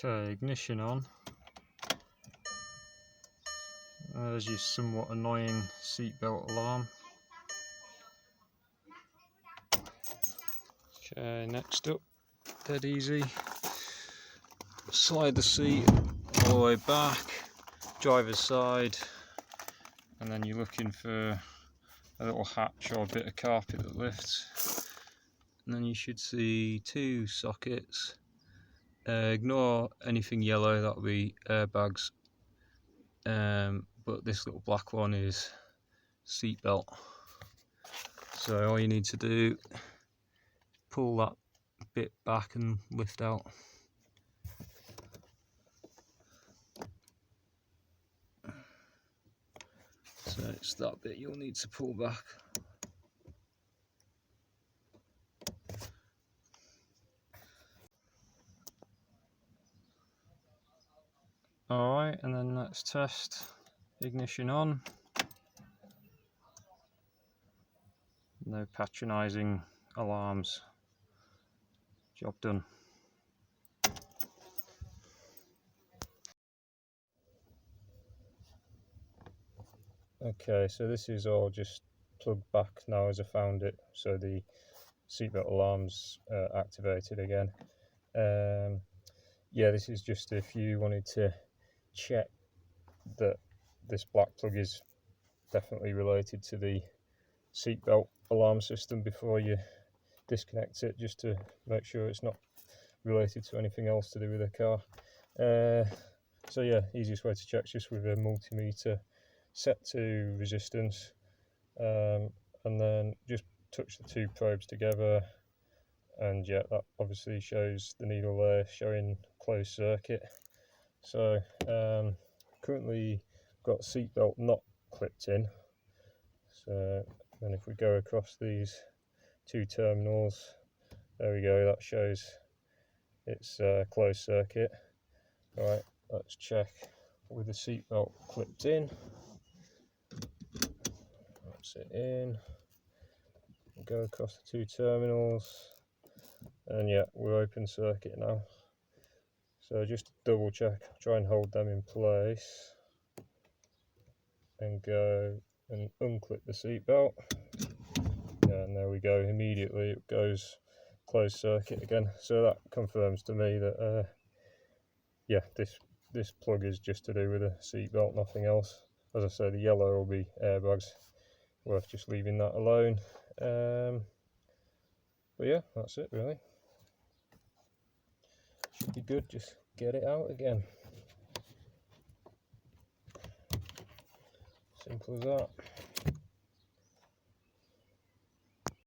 Okay, ignition on. There's your somewhat annoying seatbelt alarm. Okay, next up, dead easy. Slide the seat all the way back, driver's side, and then you're looking for a little hatch or a bit of carpet that lifts. And then you should see two sockets. Ignore anything yellow, that'll be airbags. But this little black one is seat belt. So all you need to do, pull that bit back and lift out. So it's that bit you'll need to pull back. Alright, and then let's test. Ignition on. No patronising alarms. Job done. Okay, so this is all just plugged back now as I found it, so the seatbelt alarm's activated again. Yeah, this is just if you wanted to check that this black plug is definitely related to the seatbelt alarm system before you disconnect it, just to make sure it's not related to anything else to do with the car. So yeah, easiest way to check is just with a multimeter set to resistance, and then just touch the two probes together, and yeah, that obviously shows the needle there showing closed circuit. So currently got seatbelt not clipped in, so then if we go across these two terminals, there we go, that shows it's closed circuit. Right, let's check with the seatbelt clipped in. That's it in. Go across the two terminals, and yeah, we're open circuit now. So just double check, try and hold them in place, and go and unclip the seatbelt. Yeah, and there we go. Immediately it goes closed circuit again. So that confirms to me that yeah, this plug is just to do with a seatbelt, nothing else. As I say, the yellow will be airbags. Worth just leaving that alone. But yeah, that's it really. Should be good, just get it out again. Simple as that.